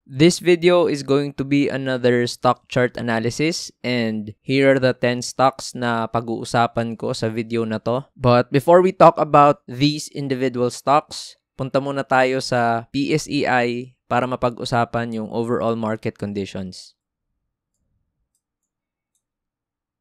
This video is going to be another stock chart analysis, and here are the 10 stocks na pag-uusapan ko sa video na to. But before we talk about these individual stocks, punta muna tayo sa PSEI para mapag-usapan yung overall market conditions.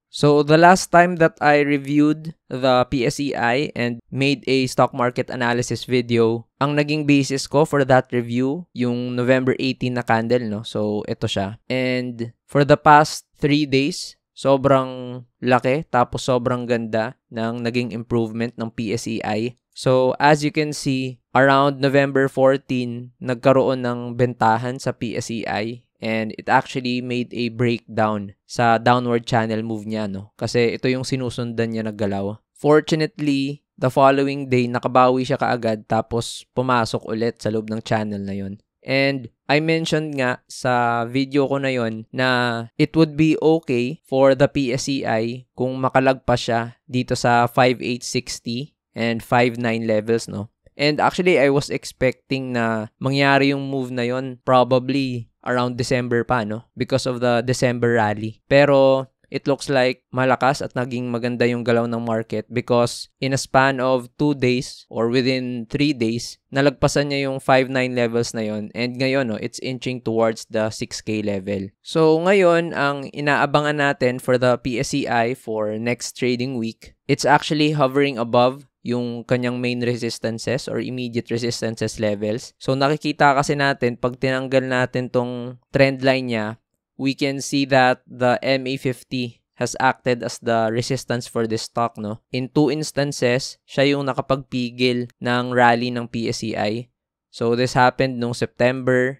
So the last time that I reviewed the PSEI and made a stock market analysis video, ang naging basis ko for that review, yung November 18 na candle, no? So ito siya. And for the past 3 days, sobrang laki tapos sobrang ganda ng naging improvement ng PSEI. So as you can see, around November 14, nagkaroon ng bentahan sa PSEI. And it actually made a breakdown sa downward channel move niya, no? Kasi ito yung sinusundan niya na galaw. Fortunately, the following day, nakabawi siya kaagad tapos pumasok ulit sa loob ng channel na yon. And I mentioned nga sa video ko na yon na it would be okay for the PSEI kung makalagpas siya dito sa 5860 and 59 levels, no? And actually, I was expecting na mangyari yung move na yon probably around December pa, no? Because of the December rally. Pero it looks like malakas at naging maganda yung galaw ng market because in a span of 2 days or within 3 days, nalagpasan niya yung 5-9 levels na yon. And ngayon, no, it's inching towards the 6K level. So ngayon, ang inaabangan natin for the PSEI for next trading week, it's actually hovering above yung kanyang main resistances or immediate resistances levels. So nakikita kasi natin, pag tinanggal natin tong trend line niya, we can see that the MA50 has acted as the resistance for this stock, no? In 2 instances, siya yung nakapagpigil ng rally ng PSEI. So this happened nung September,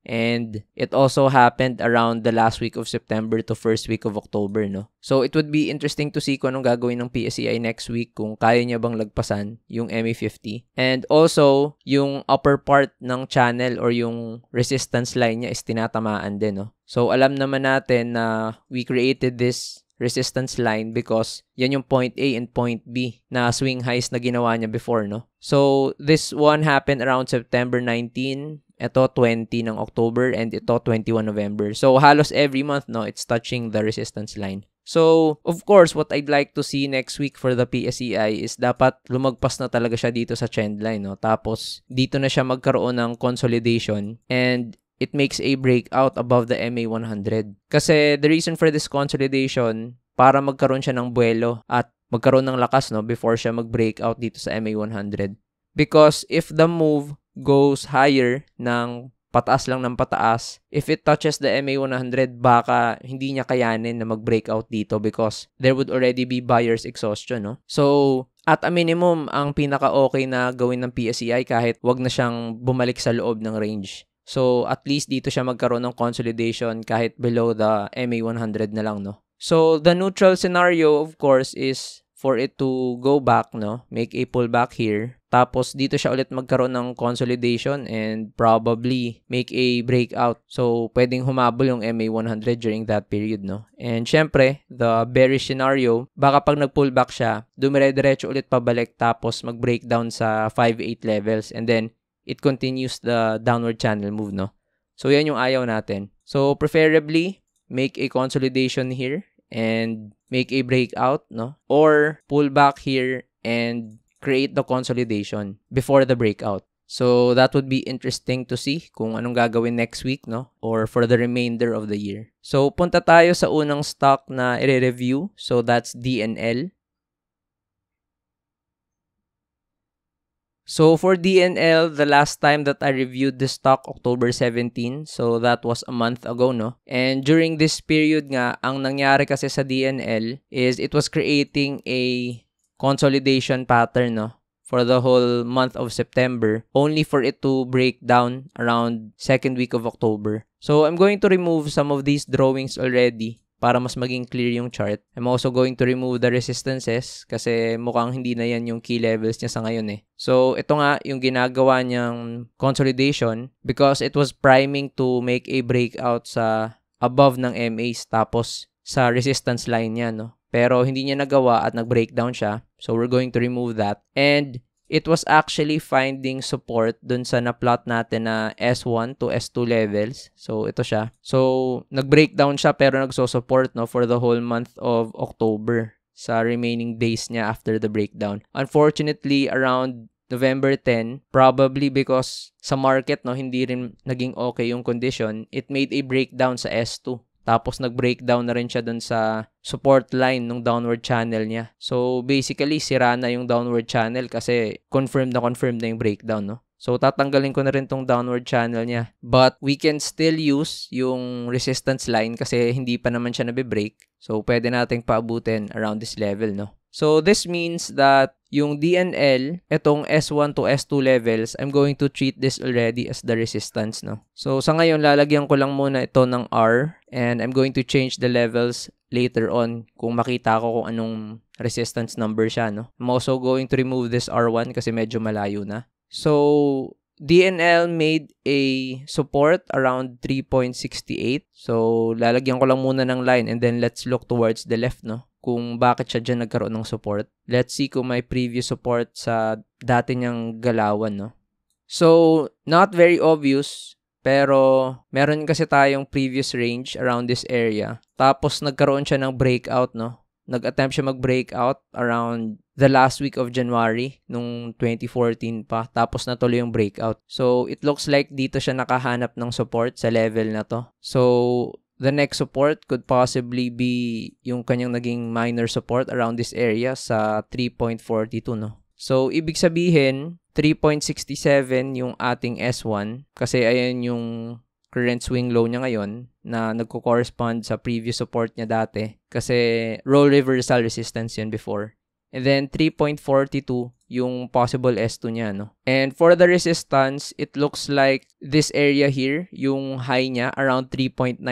and it also happened around the last week of September to first week of October, no? So, it would be interesting to see kung anong gagawin ng PSEI next week, kung kaya niya bang lagpasan yung MA50. And also, yung upper part ng channel or yung resistance line niya is tinatamaan din, no? So, alam naman natin na we created this resistance line because yan yung point A and point B na swing highs na ginawa niya before, no? So, this one happened around September 19, ito 20 ng October, and ito 21 November. So, halos every month, no, it's touching the resistance line. So, of course, what I'd like to see next week for the PSEI is dapat lumagpas na talaga siya dito sa trend line, no? Tapos, dito na siya magkaroon ng consolidation and it makes a breakout above the MA100. Kasi the reason for this consolidation, para magkaroon siya ng buwelo at magkaroon ng lakas, no, before siya mag-breakout dito sa MA100. Because if the move goes higher ng pataas lang ng pataas, if it touches the MA100, baka hindi niya kayanin na mag-breakout dito because there would already be buyer's exhaustion, no? So, at a minimum, ang pinaka-okay na gawin ng PSEI kahit wag na siyang bumalik sa loob ng range. So, at least dito siya magkaroon ng consolidation kahit below the MA100 na lang, no? So, the neutral scenario, of course, is for it to go back, no? Make a pullback here. Tapos, dito siya ulit magkaroon ng consolidation and probably make a breakout. So, pwedeng humabol yung MA100 during that period, no? And syempre, the bearish scenario, baka pag nag-pullback siya, dumire-diretso ulit pabalik tapos mag-breakdown sa 5-8 levels and then it continues the downward channel move, no? So, yan yung ayaw natin. So, preferably, make a consolidation here and make a breakout, no? Or pull back here and create the consolidation before the breakout. So, that would be interesting to see kung anong gagawin next week, no? Or for the remainder of the year. So, punta tayo sa unang stock na i-review. So, that's DNL. So, for DNL, the last time that I reviewed the stock, October 17. So, that was a month ago, no? And during this period nga, ang nangyari kasi sa DNL is it was creating a consolidation pattern, no? For the whole month of September, only for it to break down around second week of October. So, I'm going to remove some of these drawings already para mas maging clear yung chart. I'm also going to remove the resistances kasi mukhang hindi na yan yung key levels niya sa ngayon, eh. So, ito nga yung ginagawa niyang consolidation because it was priming to make a breakout sa above ng MAs tapos sa resistance line niya, no? Pero hindi niya nagawa at nag-breakdown siya. So, we're going to remove that. And it was actually finding support dun sa na-plot natin na S1 to S2 levels. So, ito siya. So, nag-breakdown siya pero nagso-support no, for the whole month of October sa remaining days niya after the breakdown. Unfortunately, around November 10, probably because sa market no hindi rin naging okay yung condition, it made a breakdown sa S2. Tapos nag-breakdown na rin siya dun sa support line ng downward channel niya. So basically, sira na yung downward channel kasi confirmed na yung breakdown, no? So tatanggalin ko na rin tong downward channel niya. But we can still use yung resistance line kasi hindi pa naman siya nabe-break. So pwede nating paabutin around this level, no? So this means that yung DNL, itong S1 to S2 levels, I'm going to treat this already as the resistance, no? So sa ngayon, lalagyan ko lang muna ito ng R and I'm going to change the levels later on kung makita ko kung anong resistance number siya, no? I'm also going to remove this R1 kasi medyo malayo na. So DNL made a support around 3.68. So lalagyan ko lang muna ng line and then let's look towards the left, no? Kung bakit siya dyan nagkaroon ng support. Let's see kung may previous support sa dati niyang galawan, no? So, not very obvious, pero meron kasi tayong previous range around this area. Tapos, nagkaroon siya ng breakout, no? Nag-attempt siya mag-breakout around the last week of January nung 2014 pa. Tapos, natuloy yung breakout. So, it looks like dito siya nakahanap ng support sa level na to. So, the next support could possibly be yung kanyang naging minor support around this area sa 3.42, no? So, ibig sabihin, 3.67 yung ating S1 kasi ayan yung current swing low niya ngayon na nagko-correspond sa previous support niya dati kasi role reversal resistance yun before. And then 3.42 yung possible S2 niya, no? And for the resistance, it looks like this area here, yung high niya around 3.97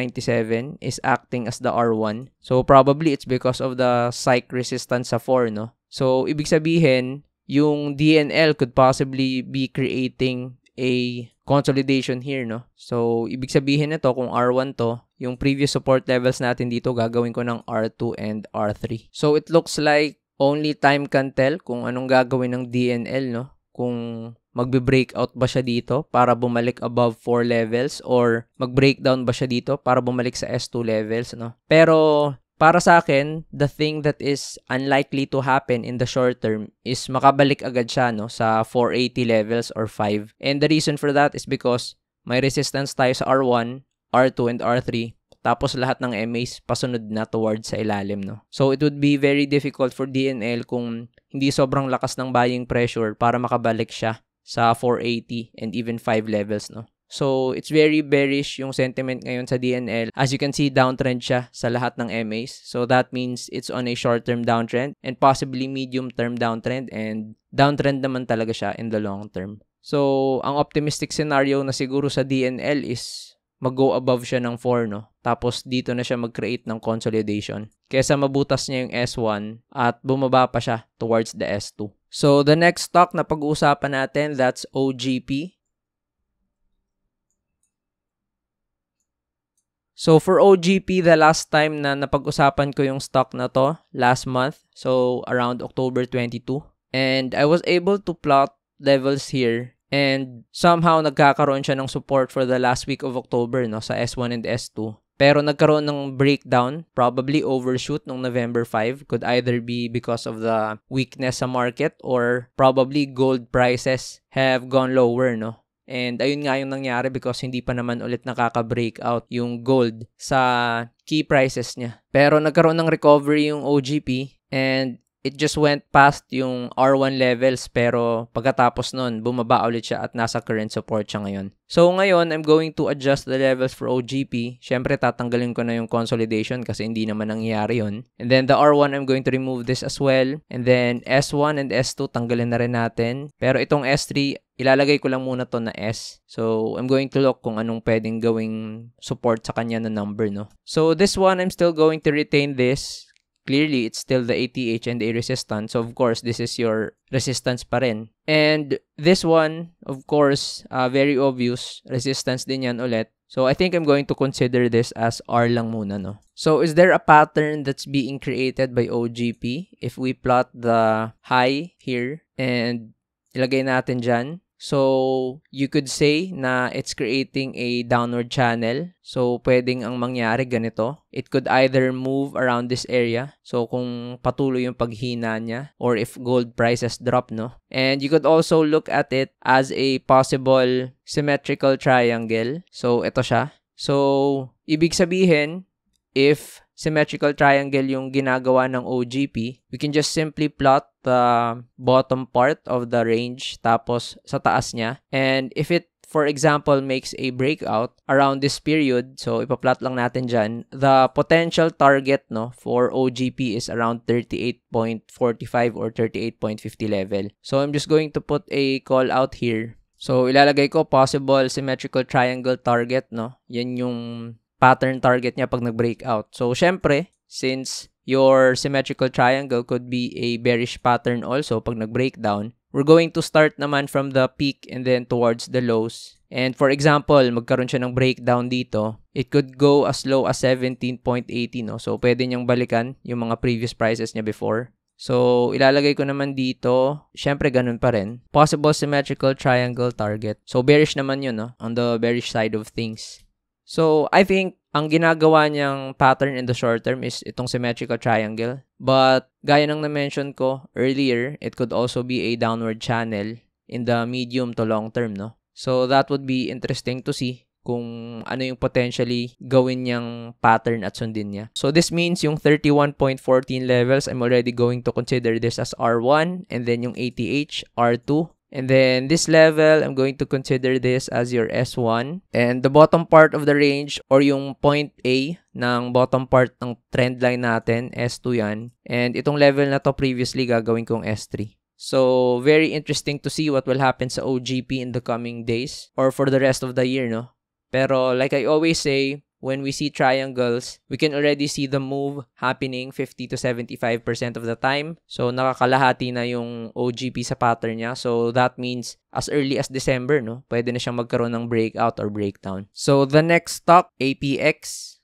is acting as the R1. So probably it's because of the psych resistance sa 4, no? So ibig sabihin, yung DNL could possibly be creating a consolidation here, no? So ibig sabihin nito kung R1 to, yung previous support levels natin dito gagawin ko ng R2 and R3. So it looks like only time can tell kung anong gagawin ng DNL, no? Kung magbe-breakout ba siya dito para bumalik above 4 levels or mag-breakdown ba siya dito para bumalik sa S2 levels, no? Pero para sa akin, the thing that is unlikely to happen in the short term is makabalik agad siya, no, sa 480 levels or 5. And the reason for that is because may resistance tayo sa R1, R2, and R3. Tapos lahat ng MAs pasunod na towards sa ilalim, no? So it would be very difficult for DNL kung hindi sobrang lakas ng buying pressure para makabalik siya sa 480 and even 5 levels, no? So it's very bearish yung sentiment ngayon sa DNL. As you can see, downtrend siya sa lahat ng MAs. So that means it's on a short-term downtrend and possibly medium-term downtrend, and downtrend naman talaga siya in the long term. So ang optimistic scenario na siguro sa DNL is mag-go above siya ng 4, no? Tapos dito na siya mag-create ng consolidation. Kesa mabutas niya yung S1 at bumaba pa siya towards the S2. So the next stock na pag-uusapan natin, that's OGP. So for OGP, the last time na napag-usapan ko yung stock na to, last month, so around October 22. And I was able to plot levels here. And somehow nagkakaroon siya ng support for the last week of October, no, sa S1 and S2. Pero nagkaroon ng breakdown, probably overshoot nung November 5. Could either be because of the weakness sa market or probably gold prices have gone lower, no? And ayun nga yung nangyari because hindi pa naman ulit nakaka-breakout yung gold sa key prices niya. Pero nagkaroon ng recovery yung OGP and it just went past yung R1 levels pero pagkatapos nun, bumaba ulit siya at nasa current support siya ngayon. So ngayon, I'm going to adjust the levels for OGP. Siyempre, tatanggalin ko na yung consolidation kasi hindi naman nangyayari yun. And then the R1, I'm going to remove this as well. And then S1 and S2, tanggalin na rin natin. Pero itong S3, ilalagay ko lang muna to na S. So I'm going to look kung anong pwedeng gawing support sa kanya na number, no? So this one, I'm still going to retain this. Clearly, it's still the ATH and a resistance. So, of course, this is your resistance pa rin. And this one, of course, very obvious. Resistance din yan ulit. So, I think I'm going to consider this as R lang muna, no? So, is there a pattern that's being created by OGP? If we plot the high here and ilagay natin dyan. So, you could say na it's creating a downward channel. So, pwedeng ang mangyari ganito. It could either move around this area. So, kung patuloy yung paghina niya or if gold prices drop, no? And you could also look at it as a possible symmetrical triangle. So, ito siya. So, ibig sabihin, if symmetrical triangle yung ginagawa ng OGP, we can just simply plot the bottom part of the range tapos sa taas niya. And if it, for example, makes a breakout around this period, so ipa-plot lang natin dyan, the potential target for OGP is around 38.45 or 38.50 level. So I'm just going to put a call out here. So ilalagay ko possible symmetrical triangle target, yan yung pattern target niya pag nag-breakout. So, syempre, since your symmetrical triangle could be a bearish pattern also pag nag-breakdown, we're going to start naman from the peak and then towards the lows. And for example, magkaroon siya ng breakdown dito, it could go as low as 17.80, So, pwede niyang balikan yung mga previous prices niya before. So, ilalagay ko naman dito, syempre ganun pa rin, possible symmetrical triangle target. So, bearish naman yun, on the bearish side of things. So, I think ang ginagawa niyang pattern in the short term is itong symmetrical triangle. But, gaya ng na-mention ko earlier, it could also be a downward channel in the medium to long term, So, that would be interesting to see kung ano yung potentially gawin niyang pattern at sundin niya. So, this means yung 31.14 levels, I'm already going to consider this as R1, and then yung ATH, R2. And then this level, I'm going to consider this as your S1. And the bottom part of the range or yung point A ng bottom part ng trend line natin, S2 yan. And itong level na to previously gagawin kong S3. So, very interesting to see what will happen sa OGP in the coming days or for the rest of the year, Pero like I always say, when we see triangles, we can already see the move happening 50 to 75% of the time. So, nakakalahati na yung OGP sa pattern niya. So, that means as early as December, pwede na siyang magkaroon ng breakout or breakdown. So, the next stock, APX.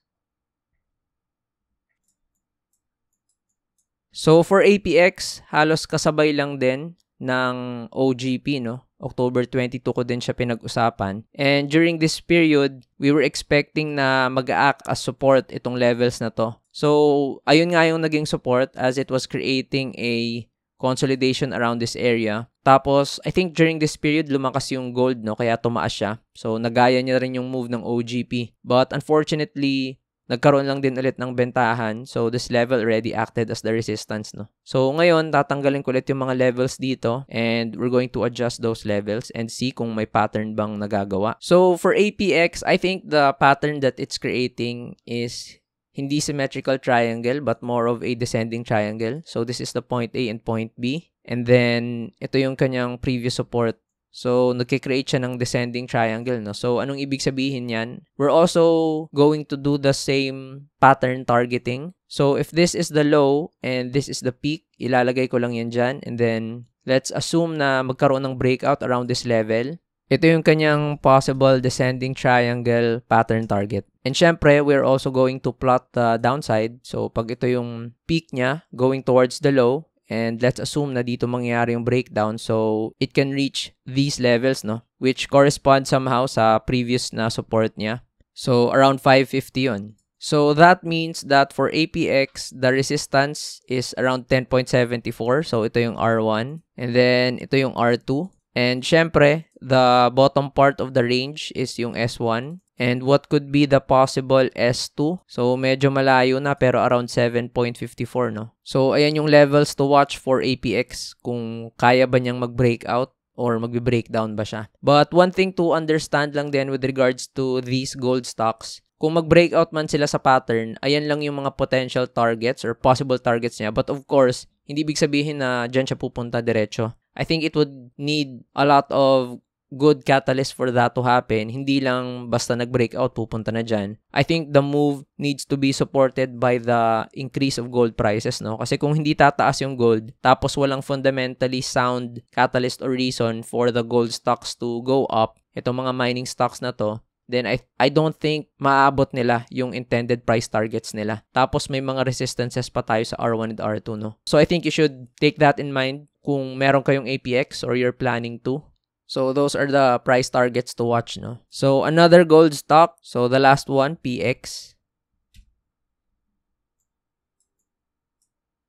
So, for APX, halos kasabay lang din ng OGP, October 22 ko din siya pinag-usapan. And during this period, we were expecting na mag-act as support itong levels na to. So, ayun nga yung naging support as it was creating a consolidation around this area. Tapos, I think during this period, lumakas yung gold, kaya tumaas siya. So, nagaya niya rin yung move ng OGP. But unfortunately, nagkaroon lang din ulit ng bentahan. So, this level already acted as the resistance, So, ngayon, tatanggalin ko ulit yung mga levels dito and we're going to adjust those levels and see kung may pattern bang nagagawa. So, for APX, I think the pattern that it's creating is hindi symmetrical triangle but more of a descending triangle. So, this is the point A and point B. And then, ito yung kanyang previous support. So, nagkikreate siya ng descending triangle, So, anong ibig sabihin yan? We're also going to do the same pattern targeting. So, if this is the low and this is the peak, ilalagay ko lang yan dyan. And then, let's assume na magkaroon ng breakout around this level. Ito yung kanyang possible descending triangle pattern target. And syempre, we're also going to plot the downside. So, pag ito yung peak niya, going towards the low, and let's assume na dito mangyayari yung breakdown. So, it can reach these levels, which correspond somehow sa previous na support niya. So, around 550 yun. So, that means that for APX, the resistance is around 10.74. So, ito yung R1. And then, ito yung R2. And syempre, the bottom part of the range is yung S1. And what could be the possible S2? So, medyo malayo na pero around 7.54, So, ayan yung levels to watch for APX kung kaya ba niyang mag-breakout or magbe-breakdown ba siya. But one thing to understand lang din with regards to these gold stocks, kung mag-breakout man sila sa pattern, ayan lang yung mga potential targets or possible targets niya. But of course, hindi ibig sabihin na dyan siya pupunta diretso. I think it would need a lot of good catalyst for that to happen. Hindi lang basta nag-breakout, pupunta na dyan. I think the move needs to be supported by the increase of gold prices, Kasi kung hindi tataas yung gold, tapos walang fundamentally sound catalyst or reason for the gold stocks to go up, itong mga mining stocks na to, then I don't think maaabot nila yung intended price targets nila. Tapos may mga resistances pa tayo sa R1 and R2, So I think you should take that in mind kung meron kayong APX or you're planning to. So those are the price targets to watch, no? So another gold stock, so the last one, PX.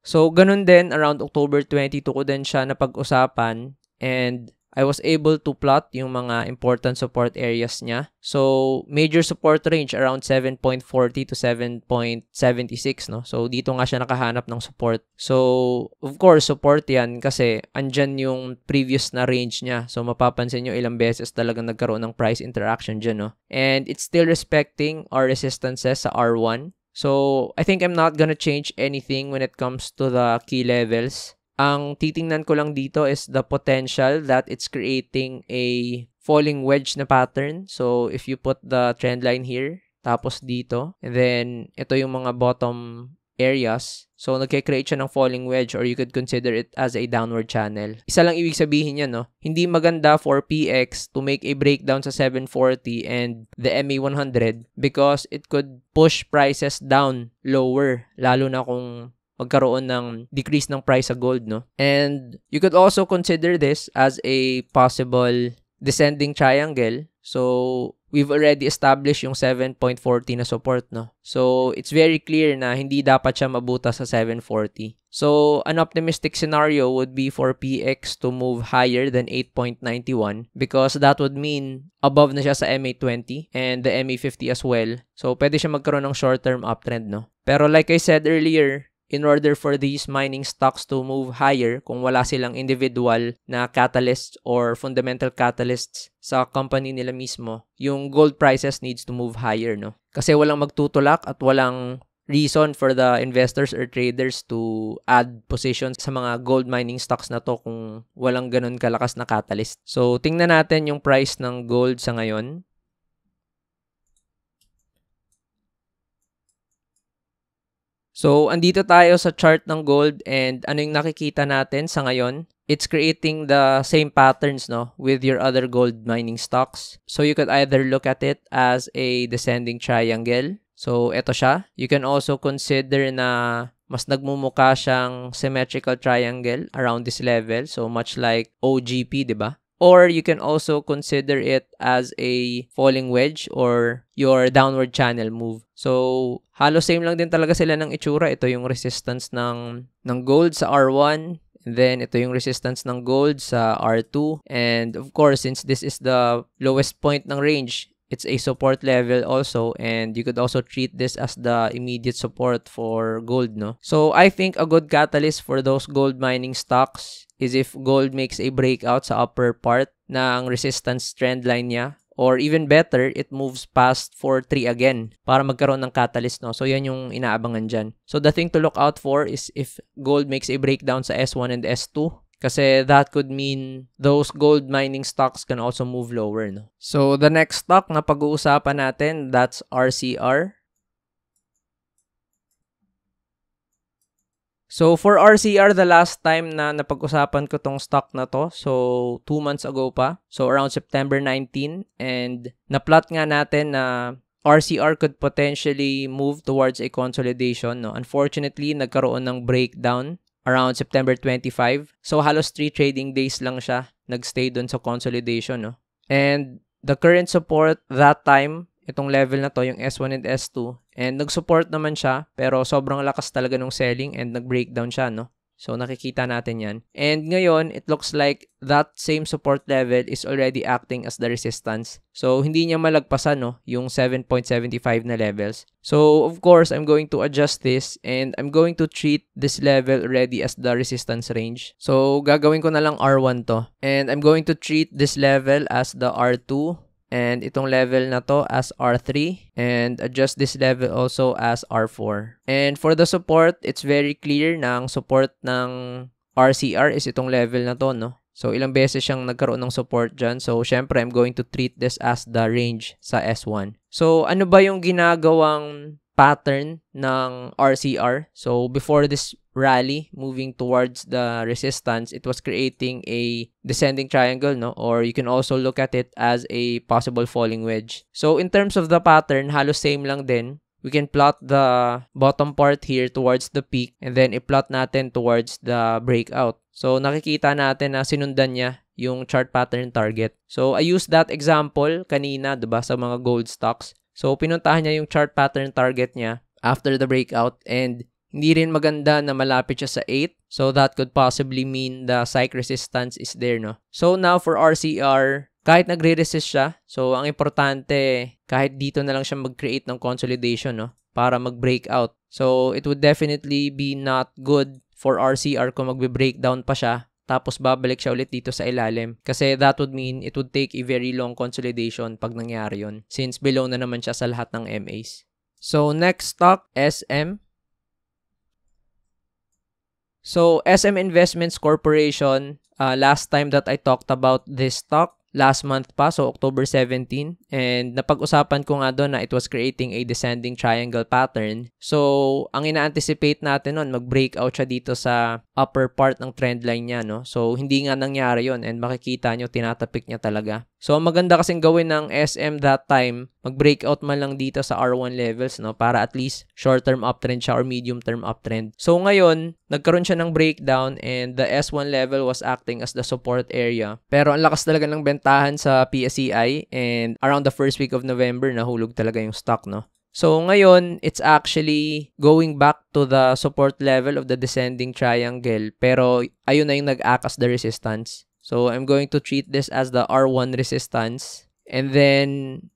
So ganun din, around October 22 ko din siya napag-usapan, and I was able to plot yung mga important support areas niya. So, major support range around 7.40 to 7.76, no? So, dito nga siya nakahanap ng support. So, of course, support yan kasi andyan yung previous na range niya. So, mapapansin nyo ilang beses talagang nagkaroon ng price interaction dyan, no? And it's still respecting our resistances sa R1. So, I think I'm not gonna change anything when it comes to the key levels. Ang titingnan ko lang dito is the potential that it's creating a falling wedge na pattern. So, if you put the trend line here, tapos dito, and then ito yung mga bottom areas. So, nagkikreate siya ng falling wedge, or you could consider it as a downward channel. Isa lang ibig sabihin yan, no? Hindi maganda for PX to make a breakdown sa 740 and the MA100 because it could push prices down lower, lalo na kung magkaroon ng decrease ng price sa gold, no? And you could also consider this as a possible descending triangle. So, we've already established yung 7.40 na support, no? So, it's very clear na hindi dapat siya mabuta sa 740. So, an optimistic scenario would be for PX to move higher than 8.91 because that would mean above na siya sa MA20 and the MA50 as well. So, pwede siya magkaroon ng short-term uptrend, no? Pero like I said earlier, in order for these mining stocks to move higher, kung wala silang individual na catalysts or fundamental catalysts sa company nila mismo, yung gold prices needs to move higher, no? Kasi walang magtutulak at walang reason for the investors or traders to add positions sa mga gold mining stocks na to kung walang ganun kalakas na catalyst. So, tingnan natin yung price ng gold sa ngayon. So, andito tayo sa chart ng gold, and ano yung nakikita natin sa ngayon? It's creating the same patterns, no, with your other gold mining stocks. So, you could either look at it as a descending triangle. So, eto siya. You can also consider na mas nagmumukha siyang symmetrical triangle around this level. So, much like OGP, di ba? Or you can also consider it as a falling wedge or your downward channel move. So, halos same lang din talaga sila ng itsura. Ito yung resistance ng gold sa R1. And then, ito yung resistance ng gold sa R2. And of course, since this is the lowest point ng range, it's a support level also, and you could also treat this as the immediate support for gold, no? So, I think a good catalyst for those gold mining stocks is if gold makes a breakout sa upper part ng resistance trend line niya, or even better, it moves past 4.3 again para magkaroon ng catalyst, no? So, yan yung inaabangan dyan. So, the thing to look out for is if gold makes a breakdown sa S1 and S2, kasi that could mean those gold mining stocks can also move lower, no? So, the next stock na pag-uusapan natin, that's RCR. So, for RCR, the last time na napag-usapan ko tong stock na to, so 2 months ago pa, so around September 19, and na-plot nga natin na RCR could potentially move towards a consolidation, no? Unfortunately, nagkaroon ng breakdown around September 25. So, halos 3 trading days lang siya nagstay dun sa consolidation, no? And the current support that time, itong level na to, yung S1 and S2, and nag-support naman siya, pero sobrang lakas talaga ng selling and nag-breakdown siya, no? So, nakikita natin yan. And ngayon, it looks like that same support level is already acting as the resistance. So, hindi niya malagpasan, no, yung 7.75 na levels. So, of course, I'm going to adjust this, and I'm going to treat this level already as the resistance range. So, gagawin ko na lang R1 to. And I'm going to treat this level as the R2, and itong level na to as R3, and adjust this level also as R4. And for the support, it's very clear na ang support ng RCR is itong level na to, no? So, ilang beses siyang nagkaroon ng support dyan. So, syempre, I'm going to treat this as the range sa S1. So, ano ba yung ginagawang pattern ng RCR? So, before this rally moving towards the resistance, it was creating a descending triangle, no? Or you can also look at it as a possible falling wedge. So, in terms of the pattern, halos same lang din. We can plot the bottom part here towards the peak, and then i-plot natin towards the breakout. So, nakikita natin na sinundan niya yung chart pattern target. So, I used that example kanina, diba, sa mga gold stocks. So, pinuntahan niya yung chart pattern target niya after the breakout and hindi rin maganda na malapit siya sa 8. So, that could possibly mean the psych resistance is there, no? So, now for RCR, kahit nagre-resist siya, so ang importante, kahit dito na lang siya mag-create ng consolidation, no? Para mag-breakout. So, it would definitely be not good for RCR kung magbe-breakdown pa siya tapos babalik siya ulit dito sa ilalim. Kasi that would mean it would take a very long consolidation pag nangyari yun since below na naman siya sa lahat ng MAs. So, next stock, SM. So, SM Investments Corporation, last time that I talked about this stock, last month pa, so October 17. And napag-usapan ko nga doon na it was creating a descending triangle pattern. So, ang ina-anticipate natin nun, mag-breakout siya dito sa upper part ng trend line niya, no? So, hindi nga nangyari yon and makikita nyo, tinatapik niya talaga. So, ang maganda kasing gawin ng SM that time, mag-breakout man lang dito sa R1 levels, no? Para at least short-term uptrend siya or medium-term uptrend. So, ngayon, nagkaroon siya ng breakdown and the S1 level was acting as the support area. Pero ang lakas talaga ng bentahan sa PSEI and around the first week of November, nahulog talaga yung stock, no? So, ngayon, it's actually going back to the support level of the descending triangle. Pero, ayun na yung nag-act as the resistance. So, I'm going to treat this as the R1 resistance. And then,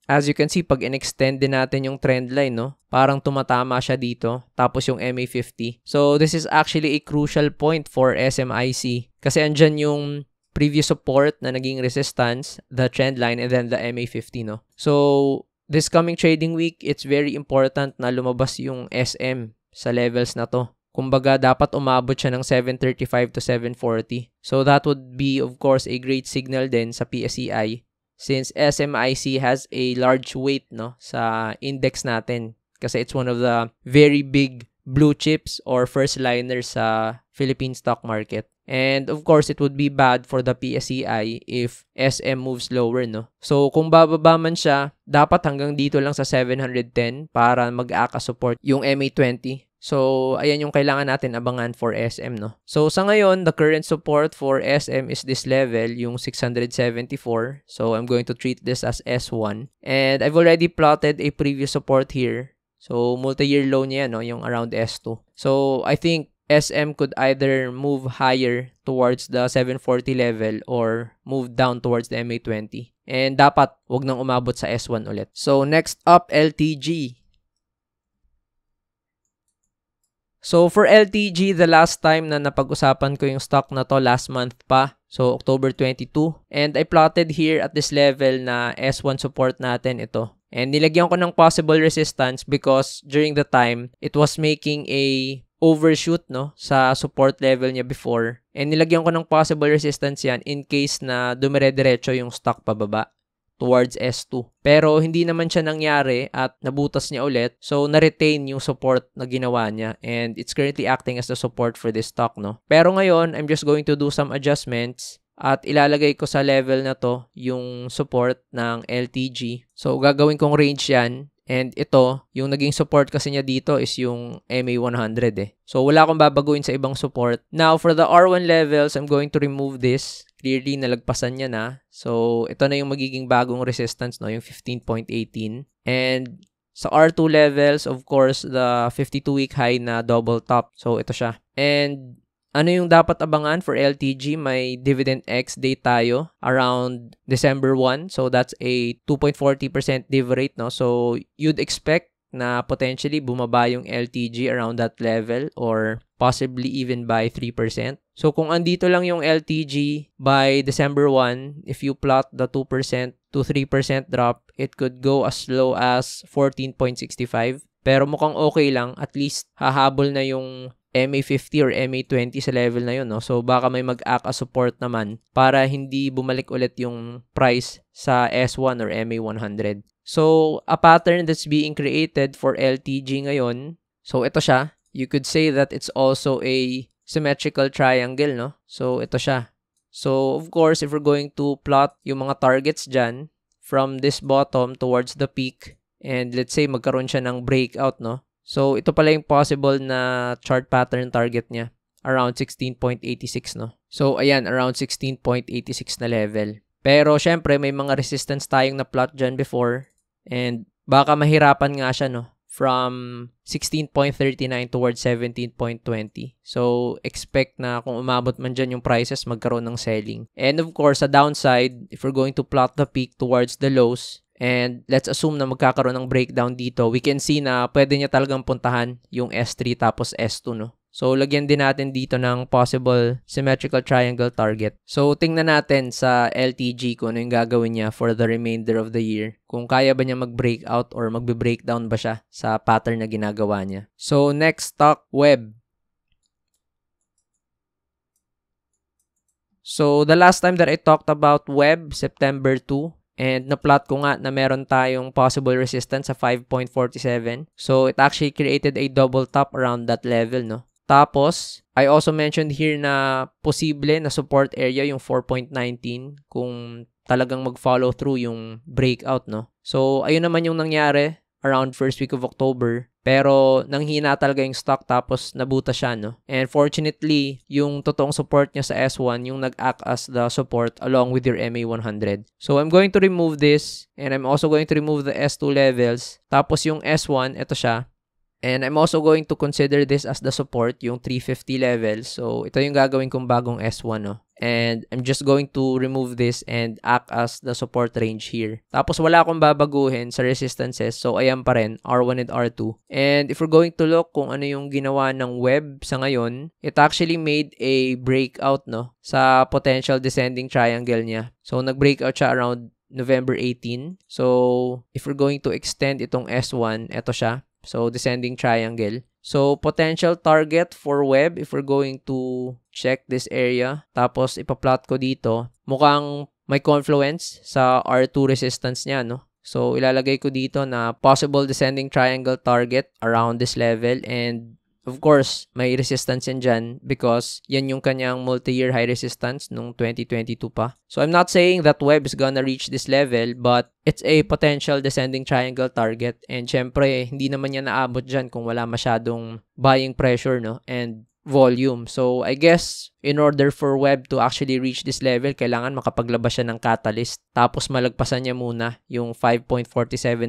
as you can see, pag in-extend din natin yung trend line, no? Parang tumatama siya dito. Tapos yung MA50. So, this is actually a crucial point for SMIC. Kasi andyan yung previous support na naging resistance, the trend line, and then the MA50, no? So, this coming trading week, it's very important na lumabas yung SM sa levels na to. Kumbaga, dapat umabot siya ng 735 to 740. So, that would be, of course, a great signal din sa PSEI since SMIC has a large weight, no, sa index natin. Kasi it's one of the very big blue chips or first liners sa Philippine stock market. And, of course, it would be bad for the PSEI if SM moves lower, no? So, kung bababa man siya, dapat hanggang dito lang sa 710 para mag-act as support yung MA20. So, ayan yung kailangan natin abangan for SM, no? So, sa ngayon, the current support for SM is this level, yung 674. So, I'm going to treat this as S1. And I've already plotted a previous support here. So, multi-year low niya, no? Yung around S2. So, I think SM could either move higher towards the 740 level or move down towards the MA20. And dapat, wag nang umabot sa S1 ulit. So, next up, LTG. So, for LTG, the last time na napag-usapan ko yung stock na to last month pa. So, October 22. And I plotted here at this level na S1 support natin ito. And nilagyan ko ng possible resistance because during the time, it was making a overshoot, no, sa support level niya before. And nilagyan ko ng possible resistance yan in case na dumire-diretso yung stock pababa towards S2. Pero hindi naman siya nangyari at nabutas niya ulit. So, na-retain yung support na ginawa niya. And it's currently acting as the support for this stock, no? Pero ngayon, I'm just going to do some adjustments at ilalagay ko sa level na to yung support ng LTG. So, gagawin kong range yan. And ito, yung naging support kasi niya dito is yung MA100 eh. So, wala akong babaguhin sa ibang support. Now, for the R1 levels, I'm going to remove this. Clearly, nalagpasan niya na. So, ito na yung magiging bagong resistance, no? Yung 15.18. And sa R2 levels, of course, the 52-week high na double top. So, ito siya. And ano yung dapat abangan for LTG? May dividend X date tayo around December 1. So, that's a 2.40% div rate, no? So, you'd expect na potentially bumaba yung LTG around that level or possibly even by 3%. So, kung andito lang yung LTG by December 1, if you plot the 2% to 3% drop, it could go as low as 14.65. Pero mukhang okay lang. At least, hahabol na yung MA50 or MA20 sa level na yun, no? So, baka may mag-act as support naman para hindi bumalik ulit yung price sa S1 or MA100. So, a pattern that's being created for LTG ngayon. So, ito siya. You could say that it's also a symmetrical triangle, no? So, ito siya. So, of course, if we're going to plot yung mga targets dyan from this bottom towards the peak, and let's say magkaroon siya ng breakout, no? So, ito pala yung possible na chart pattern target niya. around 16.86, no? So, ayan, around 16.86 na level. Pero, syempre, may mga resistance tayong na-plot dyan before. And, baka mahirapan nga siya, no? From 16.39 towards 17.20. So, expect na kung umabot man dyan yung prices, magkaroon ng selling. And, of course, sa downside, if we're going to plot the peak towards the lows, and let's assume na magkakaroon ng breakdown dito, we can see na pwede niya talagang puntahan yung S3 tapos S2, no? So, lagyan din natin dito ng possible symmetrical triangle target. So, tingnan natin sa LTG kung ano yung gagawin niya for the remainder of the year. Kung kaya ba niya mag-breakout or magbe-breakdown ba siya sa pattern na ginagawa niya. So, next stock, Web. So, the last time that I talked about Web, September 2, and na-plot ko nga na meron tayong possible resistance sa 5.47. So, it actually created a double top around that level, no? Tapos, I also mentioned here na posible na support area yung 4.19 kung talagang mag-follow through yung breakout, no? So, ayun naman yung nangyari around first week of October. Pero, nanghina talaga yung stock tapos nabuta siya, no? And fortunately, yung totoong support niya sa S1, yung nag-act as the support along with your MA100. So, I'm going to remove this and I'm also going to remove the S2 levels. Tapos yung S1, ito siya. And I'm also going to consider this as the support, yung 350 level. So, ito yung gagawin kong bagong S1, no? And I'm just going to remove this and act as the support range here. Tapos, wala akong babaguhin sa resistances. So, ayan pa rin, R1 and R2. And if we're going to look kung ano yung ginawa ng Web sa ngayon, it actually made a breakout, no? Sa potential descending triangle niya. So, nag-breakout siya around November 18. So, if we're going to extend itong S1, ito siya. So, descending triangle. So, potential target for Web, if we're going to check this area, tapos ipa-plot ko dito, mukhang may confluence sa R2 resistance niya, no? So, ilalagay ko dito na possible descending triangle target around this level, and of course, may resistance yan dyan because yan yung kanyang multi-year high resistance nung 2022 pa. So, I'm not saying that Web is gonna reach this level, but it's a potential descending triangle target. And syempre, hindi naman yan naabot dyan kung wala masyadong buying pressure, no? And volume. So, I guess, in order for Web to actually reach this level, kailangan makapaglabas siya ng catalyst. Tapos, malagpasan niya muna yung 5.47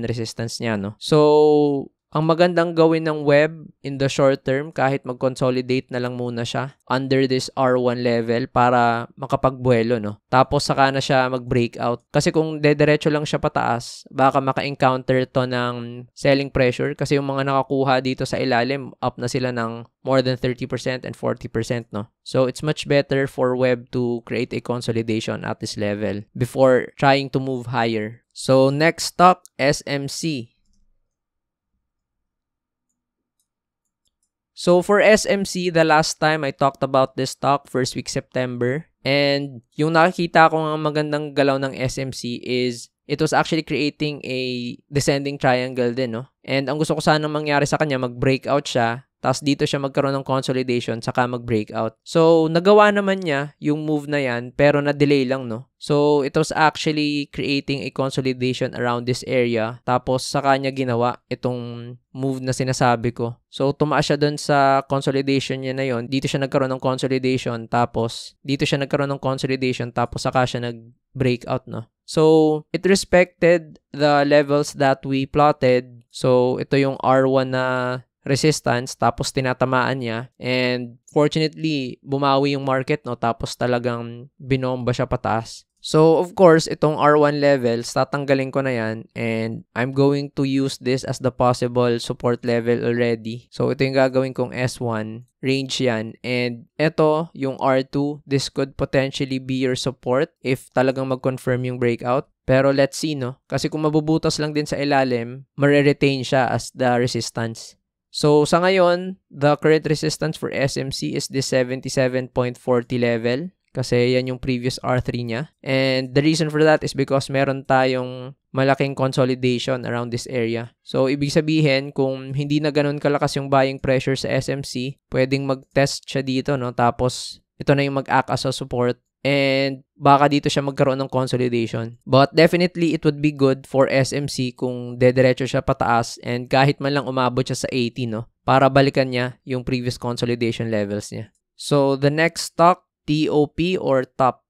resistance niya, no? So, ang magandang gawin ng Web in the short term, kahit mag-consolidate na lang muna siya under this R1 level para makapagbuelo, no? Tapos saka na siya mag-breakout. Kasi kung dediretso lang siya pataas, baka maka-encounter to ng selling pressure kasi yung mga nakakuha dito sa ilalim, up na sila ng more than 30% and 40%, no? So, it's much better for Web to create a consolidation at this level before trying to move higher. So, next stock, SMC. So, for SMC, the last time I talked about this stock, first week September, and yung nakikita ko ng magandang galaw ng SMC is it was actually creating a descending triangle din, no? And ang gusto ko sana mangyari sa kanya, mag-breakout siya, tapos dito siya magkaroon ng consolidation, saka mag-breakout. So, nagawa naman niya yung move na yan, pero na-delay lang, no? So, it was actually creating a consolidation around this area. Tapos, saka niya ginawa itong move na sinasabi ko. So, tumaas siya dun sa consolidation niya na yon. Dito siya nagkaroon ng consolidation. Tapos, dito siya nagkaroon ng consolidation. Tapos, saka siya nag-breakout, no? So, it respected the levels that we plotted. So, ito yung R1 na resistance, tapos tinatamaan niya, and fortunately, bumawi yung market, no? Tapos talagang binomba siya pataas. So, of course, itong R1 levels, tatanggalin ko na yan, and I'm going to use this as the possible support level already. So, ito yung gagawin kong S1, range yan, and ito, yung R2, this could potentially be your support if talagang mag-confirm yung breakout. Pero let's see, no? Kasi kung mabubutas lang din sa ilalim, mare-retain siya as the resistance. So, sa ngayon, the current resistance for SMC is this 77.40 level. Kasi yan yung previous R3 niya. And the reason for that is because meron tayong malaking consolidation around this area. So, ibig sabihin, kung hindi na ganun kalakas yung buying pressure sa SMC, pwedeng mag-test siya dito, no? Tapos, ito na yung mag-act as a support. And baka dito siya magkaroon ng consolidation. But definitely, it would be good for SMC kung dediretso siya pataas and kahit man lang umabot siya sa 80, no? Para balikan niya yung previous consolidation levels niya. So, the next stock, TOP or TOP.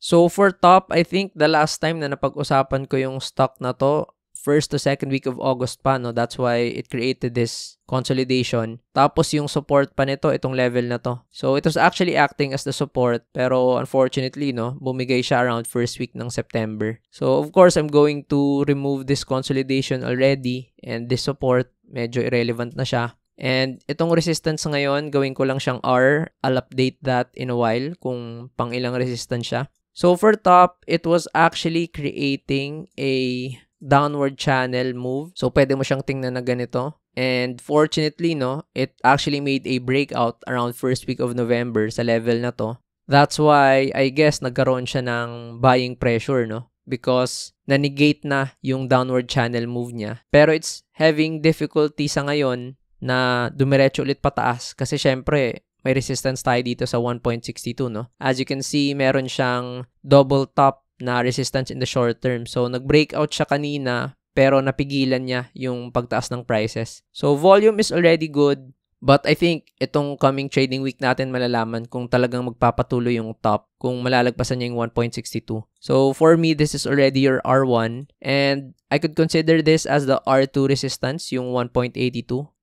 So, for TOP, I think the last time na napag-usapan ko yung stock na to, first to second week of August pa, no? That's why it created this consolidation. Tapos yung support pa nito, itong level na to. So, it was actually acting as the support, pero unfortunately, no, bumigay siya around first week ng September. So, of course, I'm going to remove this consolidation already, and this support, medyo irrelevant na siya. And itong resistance ngayon, gawin ko lang siyang R. I'll update that in a while kung pang ilang resistance siya. So, for top, it was actually creating a downward channel move. So, pwede mo siyang tingnan na ganito. And fortunately, no, it actually made a breakout around first week of November sa level na to. That's why, I guess, nagkaroon siya ng buying pressure, no? Because na-negate na yung downward channel move niya. Pero it's having difficulty sa ngayon na dumiretso ulit pataas. Kasi syempre, may resistance tayo dito sa 1.62, no? As you can see, meron siyang double top na resistance in the short term. So, nag-breakout siya kanina, pero napigilan niya yung pagtaas ng prices. So, volume is already good, but I think itong coming trading week natin malalaman kung talagang magpapatuloy yung top, kung malalagpasan niya yung 1.62. So, for me, this is already your R1, and I could consider this as the R2 resistance, yung 1.82.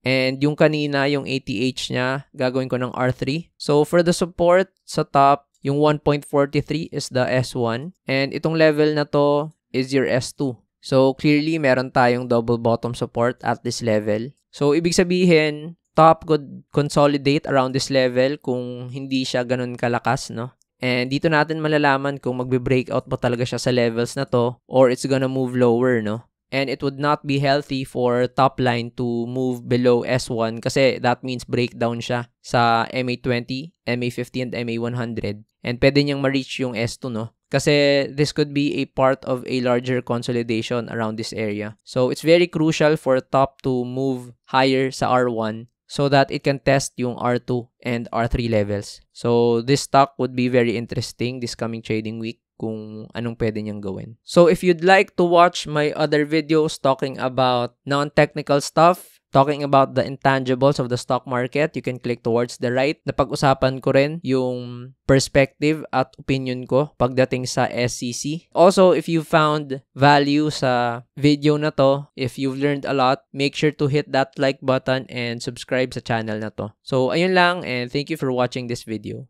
And yung kanina, yung ATH niya, gagawin ko ng R3. So, for the support sa top, yung 1.43 is the S1. And itong level na to is your S2. So, clearly, meron tayong double bottom support at this level. So, ibig sabihin, top could consolidate around this level kung hindi siya ganun kalakas, no? And dito natin malalaman kung magbe-breakout ba talaga siya sa levels na to or it's gonna move lower, no? And it would not be healthy for top line to move below S1 kasi that means breakdown siya sa MA20, MA50, and MA100. And pwede niyang ma-reach yung S2, no? Kasi this could be a part of a larger consolidation around this area. So, it's very crucial for top to move higher sa R1 so that it can test yung R2 and R3 levels. So, this stock would be very interesting this coming trading week kung anong pwede niyang gawin. So, if you'd like to watch my other videos talking about non-technical stuff, talking about the intangibles of the stock market, you can click towards the right. Napag-usapan ko rin yung perspective at opinion ko pagdating sa SCC. Also, if you found value sa video na to, if you've learned a lot, make sure to hit that like button and subscribe sa channel na to. So, ayun lang, and thank you for watching this video.